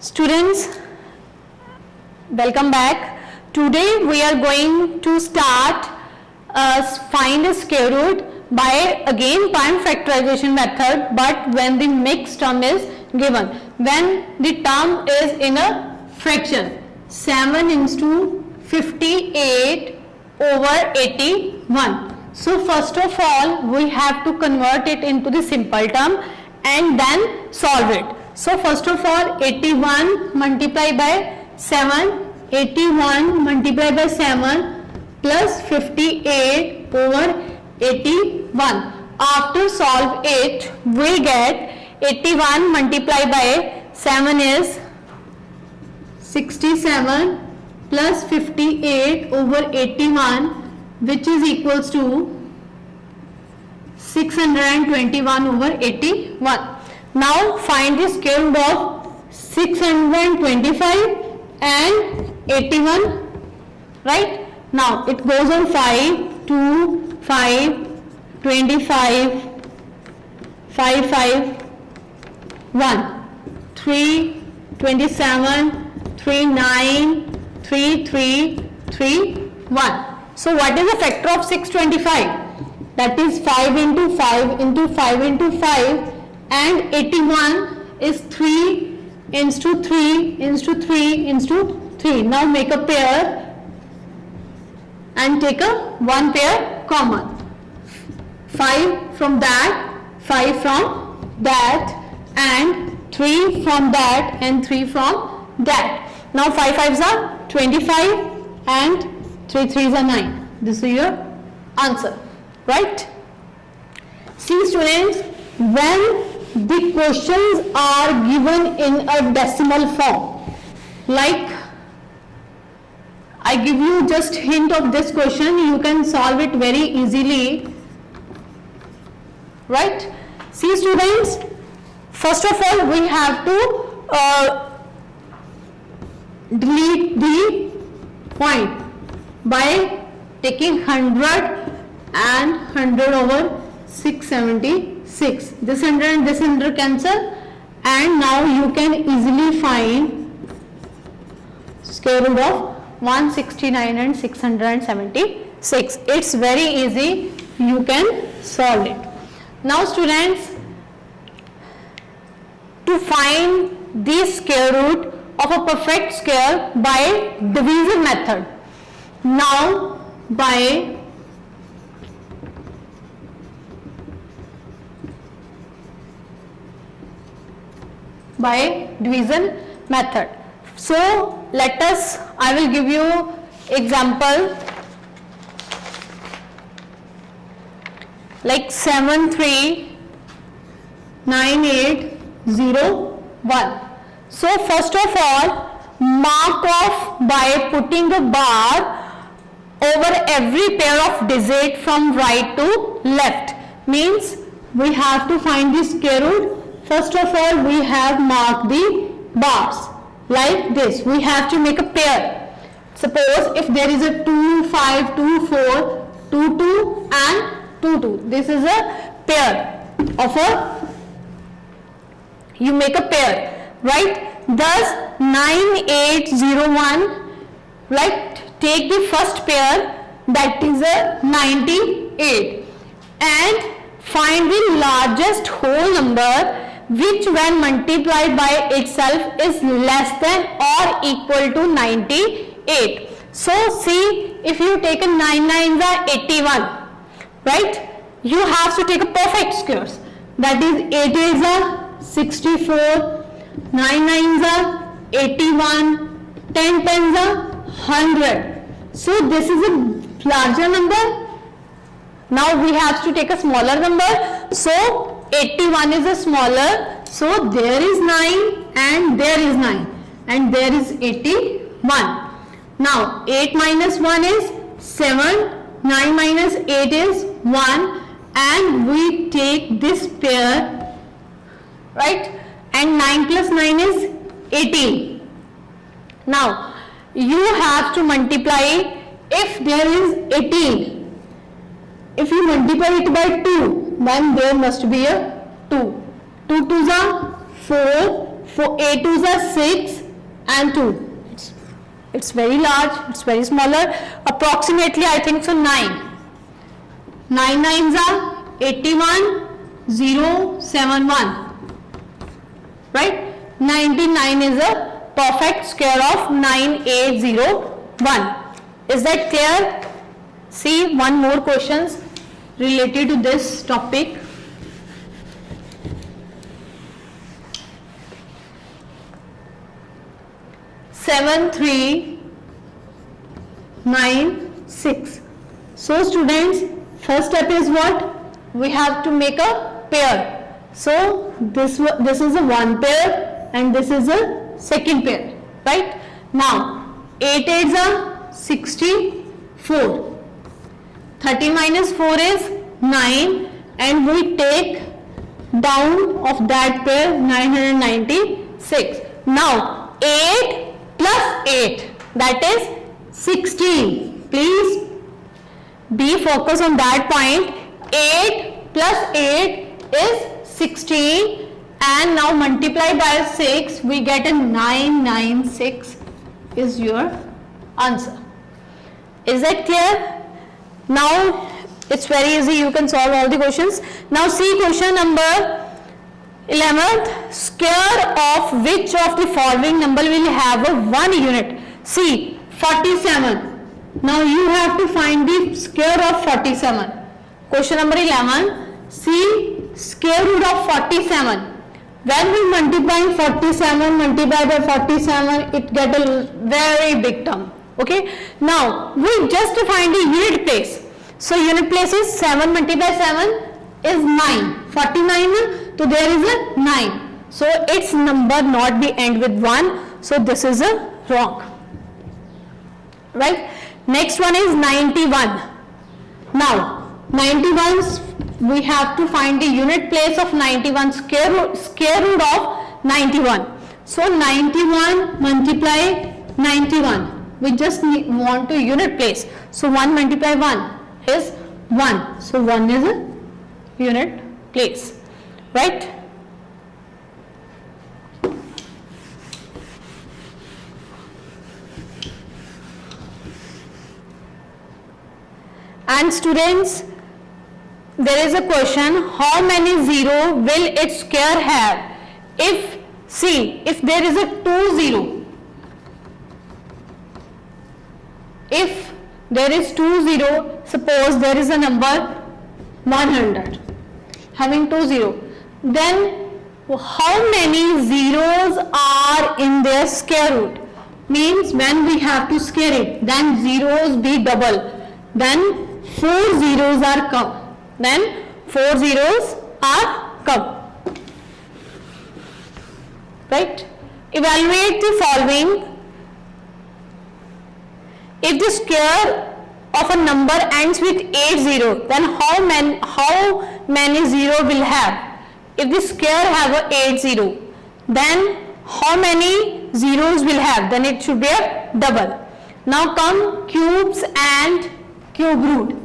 Students, welcome back. Today we are going to start find a square root by again prime factorization method, but when the mixed term is given, when the term is in a fraction. 7 into 58 over 81. So first of all we have to convert it into the simple term and then solve it. So first of all 81 multiplied by 7, 81 multiplied by 7 plus 58 over 81. After solve it we get 81 multiplied by 7 is 67 plus 58 over 81, which is equals to 621 over 81. Now find the square root of 625 and 81, right? Now it goes on 5, 2, 5, 25, 5, 5, 1, 3, 27, 3, 9, 3, 3, 3, 1. So what is the factor of 625? That is 5 into 5 into 5 into 5, and 81 is 3 into 3 into 3 into 3. Now make a pair and take a one pair common. 5 from that, 5 from that, and 3 from that, and 3 from that. Now 5 5s are 25 and 3 3s are 9. This is your answer, right? See students, when the questions are given in a decimal form, like I give you just hint of this question, you can solve it very easily, right? See students, first of all we have to delete the point by taking 100 and 100 over 676. This 100 and this 100 cancel, and now you can easily find square root of 169 and 676. It's very easy, you can solve it. Now students, to find the square root of a perfect square by division method. Now by division method. So let us, I will give you example like 739801. So first of all, mark off by putting a bar over every pair of digit from right to left. Means we have to find the square root. First of all, we have marked the bars like this. We have to make a pair. Suppose if there is a 2, 5, 2, 4, 2, 2 and 2, 2. This is a pair of a, you make a pair, right? Thus 9801, right? Take the first pair, that is a 98, and find the largest whole number which when multiplied by itself is less than or equal to 98. So see, if you take a 9 9s are 81, right? You have to take a perfect squares, that is 8 8s are 64, 9 9s are 81, 10 10s are 100. So this is a larger number. Now we have to take a smaller number. So 81 is a smaller. So there is 9 and there is 9 and there is 81. Now 8 minus 1 is 7, 9 minus 8 is 1, and we take this pair, right? And 9 plus 9 is 18. Now you have to multiply. If there is 18, if you multiply it by 2, then there must be a 2. 2 2s are 4, 8 2s are 6 and 2. It's very large, it's very smaller, approximately I think so 9. 9 9s are 81, 0, 7, 1. Right? 99 is a perfect square of 9801. Is that clear? See one more questions related to this topic. Seven, 3, 9, 6. So students, first step is what? We have to make a pair. So this is a one pair and this is a second pair, right? Now 8 8s are 64. 30 minus 4 is 9 and we take down of that pair 996. Now 8 plus 8, that is 16. Please be focused on that point. 8 plus 8 is 16 and now multiply by 6, we get a 996 is your answer. Is that clear? Now it's very easy, you can solve all the questions. Now see question number 11th, square of which of the following number will have a 1 unit? See 47. Now you have to find the square of 47. Question number 11, see square root of 47. When we multiply 47 multiply by 47, it get a very big term. Okay. Now we just find the unit place. So unit place is 7 multiplied by 7 is 9. 49. So there is a 9. So its number not be end with 1. So this is a wrong. Right. Next one is 91. Now 91, we have to find the unit place of 91, square root of 91. So 91 multiply 91. We just want to unit place. So 1 multiply 1 is 1. So 1 is a unit place. Right? And students, there is a question, how many 0 will its square have? If there is a 2 0, if there is 2 0, suppose there is a number 100 having 2 0, then how many zeros are in their square root? Means when we have to square it, then zeros be double, then 4 zeros are come. Then 4 zeros are come. Right? Evaluate the following. If the square of a number ends with 80, then how many 0 will have? If the square have a 80, then how many zeros will have? Then it should be a double. Now come cubes and cube root.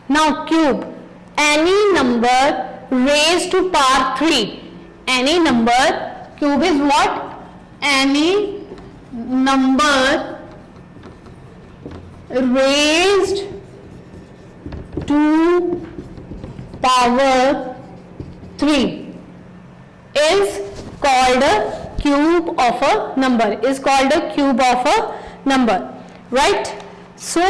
Now cube, any number raised to power 3. Any number, cube is what? Any number raised to power 3 is called a cube of a number. Is called a cube of a number. Right? So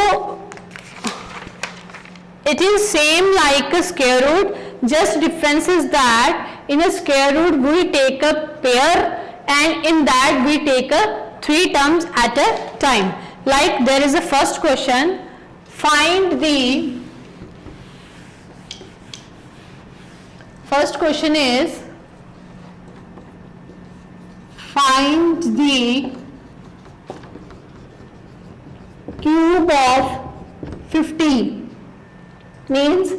it is same like a square root, just difference is that in a square root we take a pair and in that we take a 3 terms at a time. Like there is a first question, find the first question is find the cube of 15. Means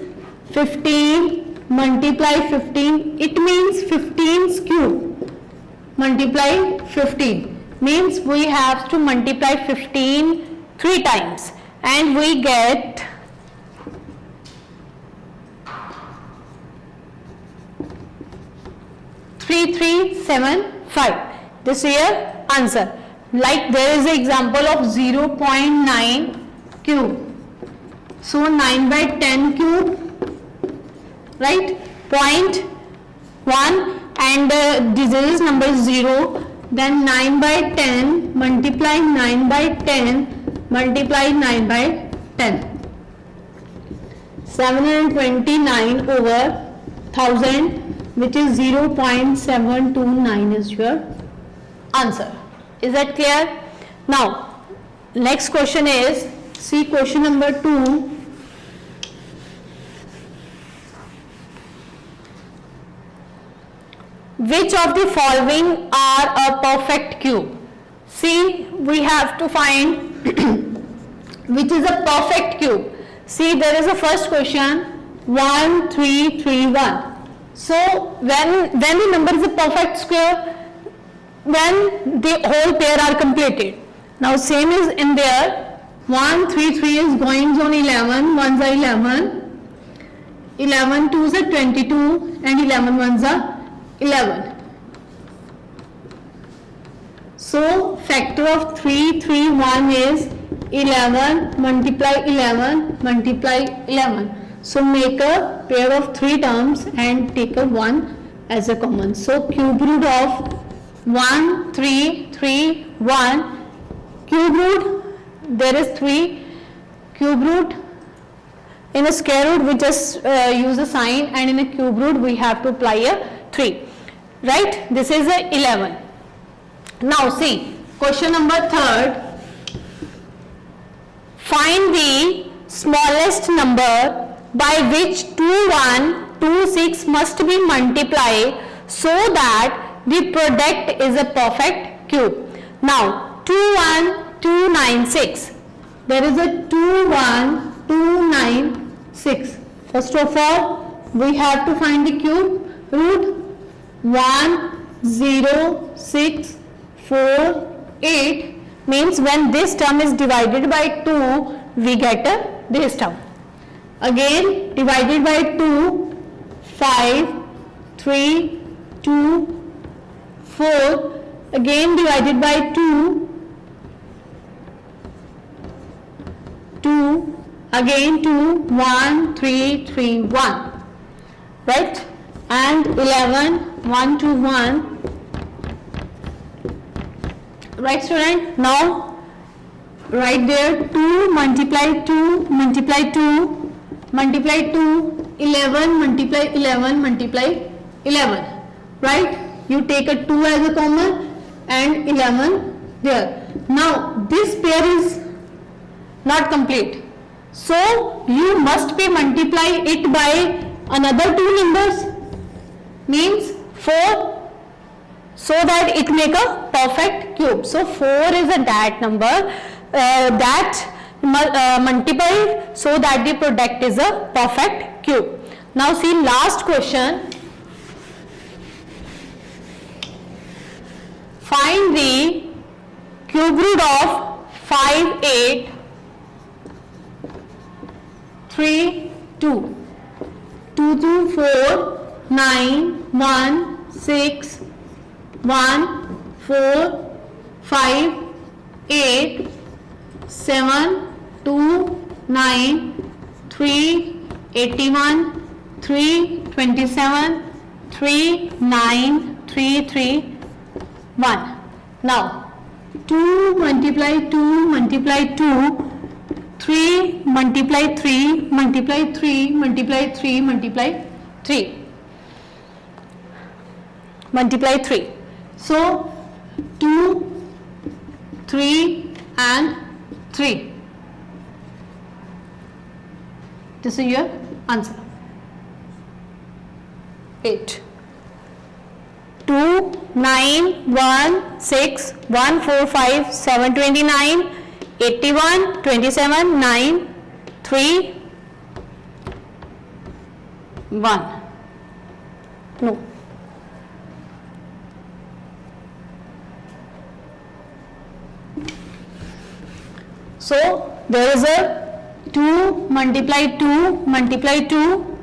15 multiply 15, it means 15's cube multiply 15, means we have to multiply 15 3 times and we get 3375. This is your answer. Like there is an example of 0.9 cube. So 9 by 10 cube, right? 0.1 and this is number 0. Then 9 by 10 multiply 9 by 10 multiply 9 by 10. 729 over 1000, which is 0.729 is your answer. Is that clear? Now, next question is, see question number 2. Which of the following are a perfect cube? See, we have to find which is a perfect cube. See, there is a first question 1 3 3 1. So when the number is a perfect square, when the whole pair are completed. Now same is in there. 1 3 3 is going on 11, 1s are 11, 11 2s are 22 and 11 1s are 11. So factor of 3 3 1 is 11 multiply 11 multiply 11. So make a pair of 3 terms and take a 1 as a common. So cube root of 1 3 3 1, cube root, there is 3, cube root, in a square root we just use a sign, and in a cube root we have to apply a 3, right? This is a 11. Now see question number 3rd. Find the smallest number by which 2126 must be multiplied so that the product is a perfect cube. Now 21296, there is a 21296. First of all we have to find the cube root. 1064 means when this term is divided by 2 we get this term. Again divided by 2, 5 3 2 4, again divided by 2, 2, again 2, 1 3 3 1, right? And 11 1 2 1, right student? Now right there 2 multiply 2 multiply 2 multiply 2, 11 multiply 11 multiply 11, right? You take a 2 as a common and 11 there. Now this pair is not complete, so you must be multiply it by another 2 numbers, means 4, so that it make a perfect cube. So 4 is a that number that multiplied so that the product is a perfect cube. Now see last question. Find the cube root of 5832. 2 2 4 9 1 6 1 4 5 8 7 2 9 3 81 3 27 3 9 3 3 1. Now 2 multiply 2 multiply 2, 3 multiply 3 multiply 3 multiply 3 multiply 3 multiply 3. So 2 3 and 3. This is your answer. 8. 2 9 1 6 1 4 5 7 29 81 27 9 3 1. No. So there is a 2 multiply 2 multiply 2,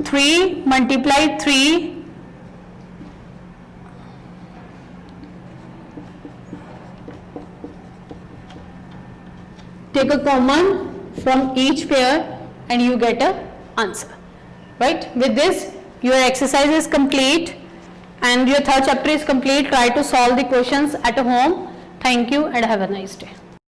3 multiply 3, take a common from each pair and you get a answer, right? With this your exercise is complete and your third chapter is complete. Try to solve the questions at home. Thank you and have a nice day.